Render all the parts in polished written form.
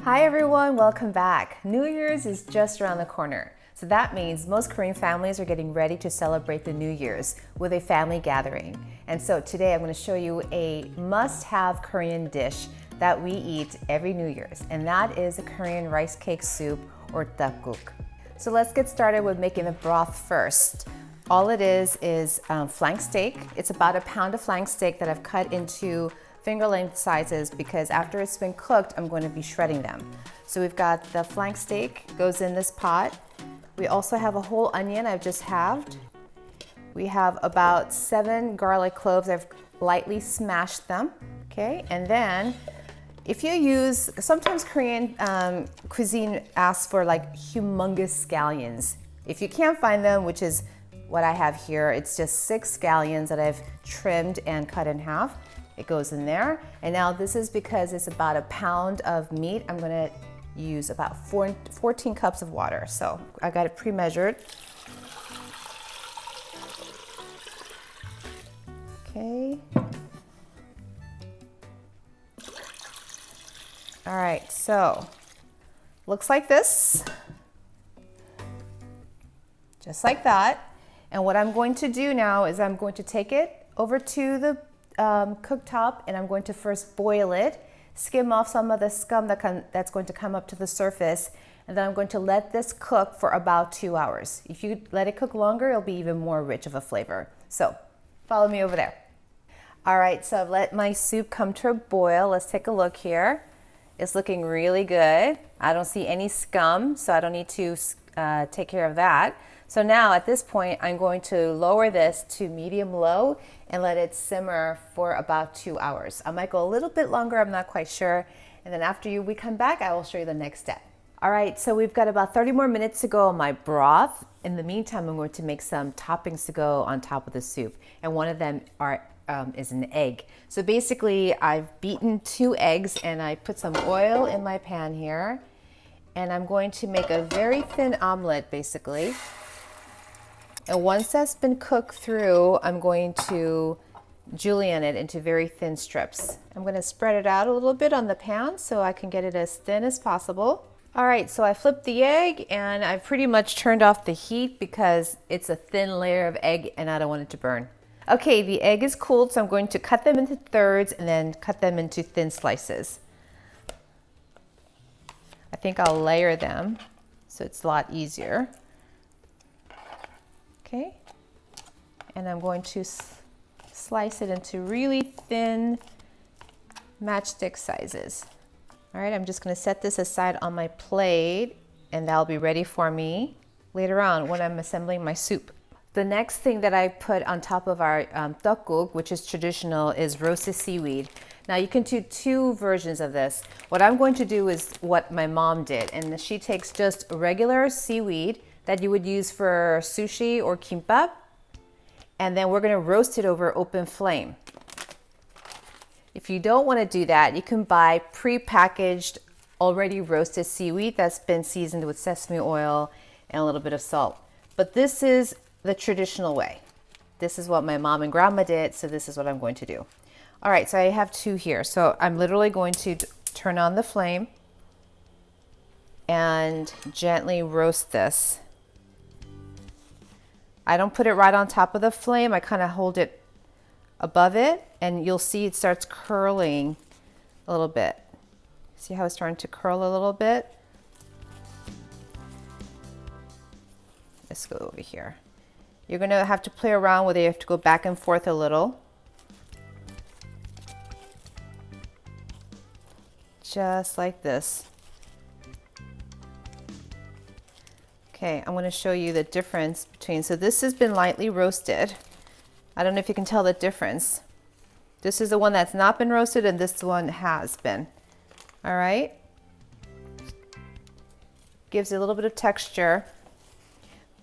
Hi everyone, welcome back. New Year's is just around the corner. So that means most Korean families are getting ready to celebrate the New Year's with a family gathering. And so today I'm going to show you a must-have Korean dish that we eat every New Year's, and that is a Korean rice cake soup or Duk Guk. So let's get started with making the broth first. All it is flank steak. It's about a pound of flank steak that I've cut into finger-length sizes because after it's been cooked, I'm going to be shredding them. So we've got the flank steak, goes in this pot. We also have a whole onion I've just halved. We have about 7 garlic cloves. I've lightly smashed them, okay? And then if you use, sometimes Korean cuisine asks for like humongous scallions. If you can't find them, which is what I have here, it's just 6 scallions that I've trimmed and cut in half. It goes in there. And now this is because it's about a pound of meat. I'm gonna use about 14 cups of water. So I got it pre-measured. Okay. All right, so looks like this. Just like that. And what I'm going to do now is I'm going to take it over to the cooktop, and I'm going to first boil it, skim off some of the scum that's going to come up to the surface, and then I'm going to let this cook for about 2 hours. If you let it cook longer, it'll be even more rich of a flavor. So follow me over there. All right, so I've let my soup come to a boil. Let's take a look here. It's looking really good. I don't see any scum, so I don't need to take care of that. So now at this point, I'm going to lower this to medium-low and let it simmer for about 2 hours. I might go a little bit longer, I'm not quite sure. And then after we come back, I will show you the next step. All right, so we've got about 30 more minutes to go on my broth. In the meantime, I'm going to make some toppings to go on top of the soup. And one of them is an egg. So basically, I've beaten 2 eggs and I put some oil in my pan here. And I'm going to make a very thin omelet, basically. And once that's been cooked through, I'm going to julienne it into very thin strips. I'm going to spread it out a little bit on the pan so I can get it as thin as possible. All right, so I flipped the egg and I've pretty much turned off the heat because it's a thin layer of egg and I don't want it to burn. Okay, the egg is cooled, so I'm going to cut them into thirds and then cut them into thin slices. I think I'll layer them so it's a lot easier. Okay, and I'm going to slice it into really thin matchstick sizes. All right, I'm just going to set this aside on my plate and that'll be ready for me later on when I'm assembling my soup. The next thing that I put on top of our Duk Guk, which is traditional, is roasted seaweed. Now you can do 2 versions of this. What I'm going to do is what my mom did, and she takes just regular seaweed that you would use for sushi or kimbap, and then we're going to roast it over open flame. If you don't want to do that, you can buy pre-packaged, already roasted seaweed that's been seasoned with sesame oil and a little bit of salt. But this is the traditional way. This is what my mom and grandma did, so this is what I'm going to do. All right, so I have 2 here. So I'm literally going to turn on the flame and gently roast this. I don't put it right on top of the flame. I kind of hold it above it, and you'll see it starts curling a little bit. See how it's starting to curl a little bit? Let's go over here. You're going to have to play around with it. You have to go back and forth a little. Just like this. Okay, I'm going to show you the difference between, so this has been lightly roasted. I don't know if you can tell the difference. This is the one that's not been roasted and this one has been. All right. Gives it a little bit of texture.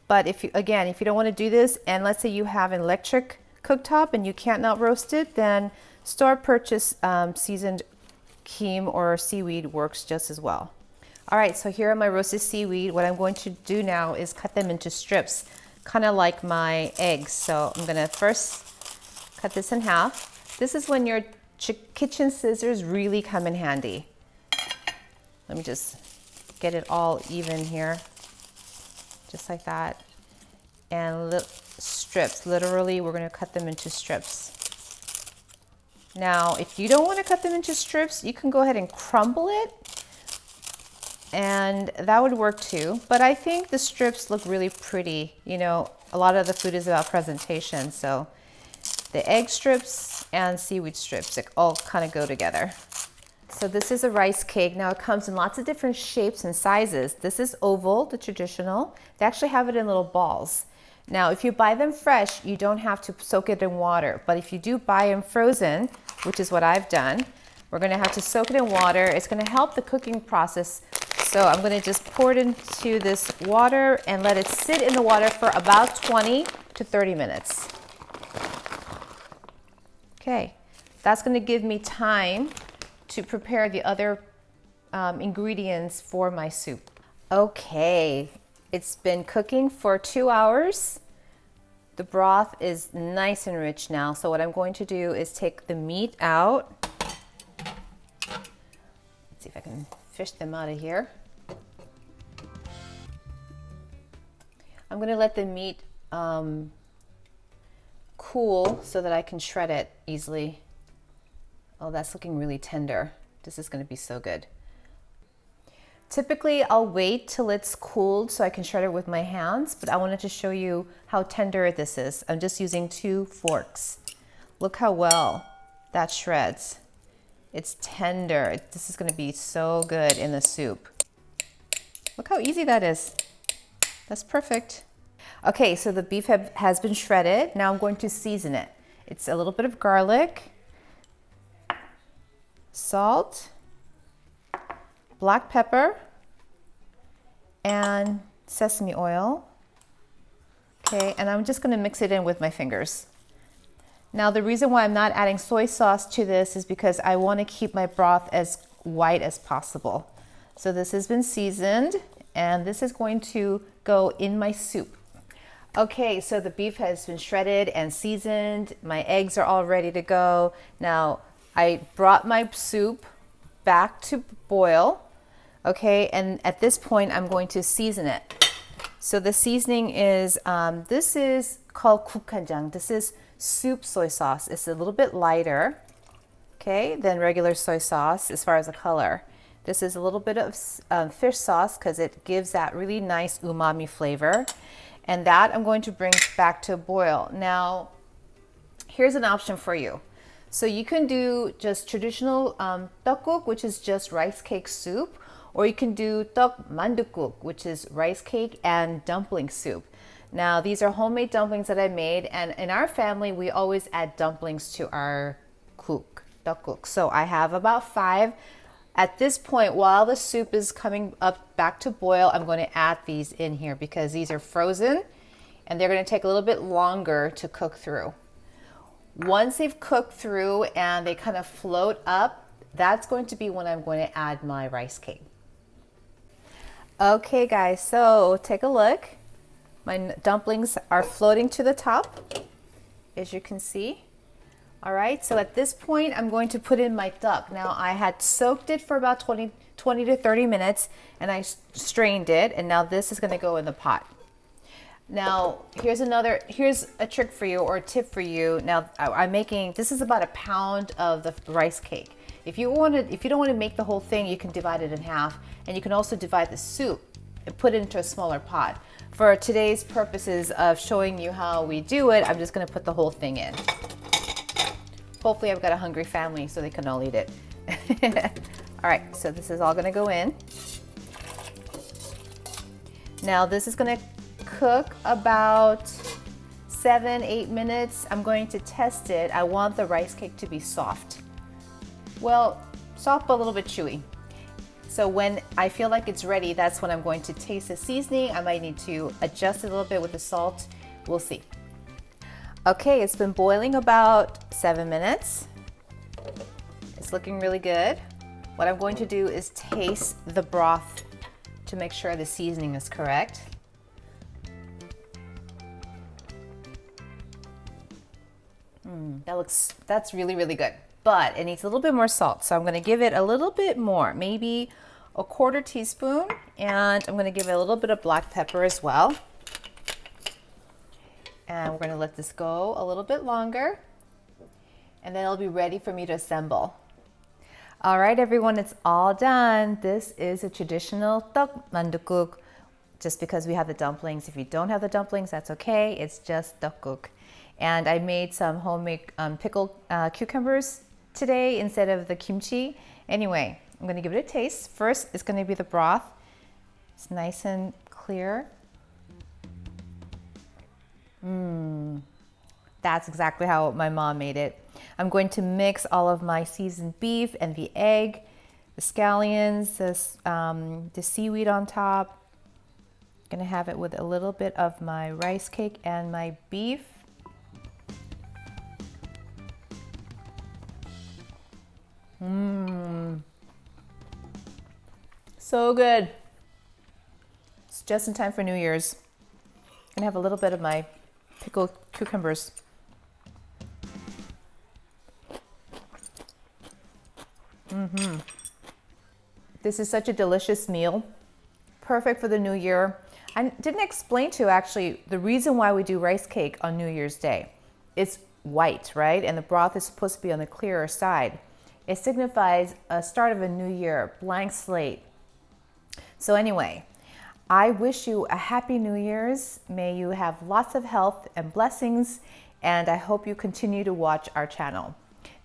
But if you don't want to do this, and let's say you have an electric cooktop and you can't not roast it, then store purchase seasoned kim or seaweed works just as well. All right, so here are my roasted seaweed. What I'm going to do now is cut them into strips, kind of like my eggs. So I'm gonna first cut this in half. This is when your kitchen scissors really come in handy. Let me just get it all even here, just like that. And strips, literally we're gonna cut them into strips. Now, if you don't wanna cut them into strips, you can go ahead and crumble it, and that would work too. But I think the strips look really pretty. You know, a lot of the food is about presentation, so the egg strips and seaweed strips, it all kind of go together. So this is a rice cake. Now it comes in lots of different shapes and sizes. This is oval, the traditional. They actually have it in little balls. Now, if you buy them fresh, you don't have to soak it in water. But if you do buy them frozen, which is what I've done, we're gonna have to soak it in water. It's gonna help the cooking process. So I'm gonna just pour it into this water and let it sit in the water for about 20 to 30 minutes. Okay, that's gonna give me time to prepare the other ingredients for my soup. Okay, it's been cooking for 2 hours. The broth is nice and rich now. So what I'm going to do is take the meat out. Let's see if I can fish them out of here. I'm gonna let the meat cool so that I can shred it easily. Oh, that's looking really tender. This is gonna be so good. Typically, I'll wait till it's cooled so I can shred it with my hands, but I wanted to show you how tender this is. I'm just using 2 forks. Look how well that shreds. It's tender. This is gonna be so good in the soup. Look how easy that is. That's perfect. Okay, so the beef has been shredded. Now I'm going to season it. It's a little bit of garlic, salt, black pepper, and sesame oil. Okay, and I'm just gonna mix it in with my fingers. Now the reason why I'm not adding soy sauce to this is because I wanna keep my broth as white as possible. So this has been seasoned, and this is going to go in my soup. Okay, so the beef has been shredded and seasoned. My eggs are all ready to go. Now, I brought my soup back to boil, okay? And at this point, I'm going to season it. So the seasoning is, this is called gukkanjang. This is soup soy sauce. It's a little bit lighter, okay, than regular soy sauce as far as the color. This is a little bit of fish sauce because it gives that really nice umami flavor. And that I'm going to bring back to a boil. Now, here's an option for you. So you can do just traditional Duk Guk, which is just rice cake soup, or you can do Duk Mandu Guk, which is rice cake and dumpling soup. Now, these are homemade dumplings that I made, and in our family, we always add dumplings to our Duk Guk. So I have about 5. At this point, while the soup is coming up back to boil, I'm going to add these in here because these are frozen and they're going to take a little bit longer to cook through. Once they've cooked through and they kind of float up, that's going to be when I'm going to add my rice cake. Okay guys, so take a look. My dumplings are floating to the top, as you can see. All right, so at this point, I'm going to put in my duck. Now, I had soaked it for about 20 to 30 minutes, and I strained it, and now this is gonna go in the pot. Now, here's a trick for you, or a tip for you. Now, I'm making, this is about 1 pound of the rice cake. If you don't wanna make the whole thing, you can divide it in half, and you can also divide the soup and put it into a smaller pot. For today's purposes of showing you how we do it, I'm just gonna put the whole thing in. Hopefully I've got a hungry family so they can all eat it. All right, so this is all gonna go in. Now this is gonna cook about 7-8 minutes. I'm going to test it. I want the rice cake to be soft. Well, soft but a little bit chewy. So when I feel like it's ready, that's when I'm going to taste the seasoning. I might need to adjust it a little bit with the salt. We'll see. Okay, it's been boiling about 7 minutes. It's looking really good. What I'm going to do is taste the broth to make sure the seasoning is correct. That's really, really good. But it needs a little bit more salt. So I'm gonna give it a little bit more, maybe 1/4 teaspoon, and I'm going to give it a little bit of black pepper as well. And we're going to let this go a little bit longer, and then it'll be ready for me to assemble. All right, everyone, it's all done. This is a traditional Duk Mandu Guk, just because we have the dumplings. If you don't have the dumplings, that's okay. It's just Duk Guk. And I made some homemade pickled cucumbers today instead of the kimchi. Anyway, I'm going to give it a taste. First, it's going to be the broth. It's nice and clear. That's exactly how my mom made it. I'm going to mix all of my seasoned beef and the egg, the scallions, the seaweed on top. I'm going to have it with a little bit of my rice cake and my beef. So good. It's just in time for New Year's. I'm going to have a little bit of my pickled cucumbers. This is such a delicious meal. Perfect for the New Year. I didn't explain to you actually the reason why we do rice cake on New Year's Day. It's white, right? And the broth is supposed to be on the clearer side. It signifies a start of a new year, blank slate. So anyway, I wish you a happy New Year's. May you have lots of health and blessings, and I hope you continue to watch our channel.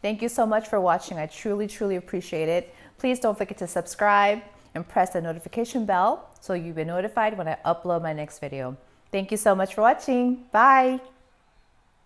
Thank you so much for watching. I truly, truly appreciate it. Please don't forget to subscribe and press the notification bell so you'll be notified when I upload my next video. Thank you so much for watching. Bye.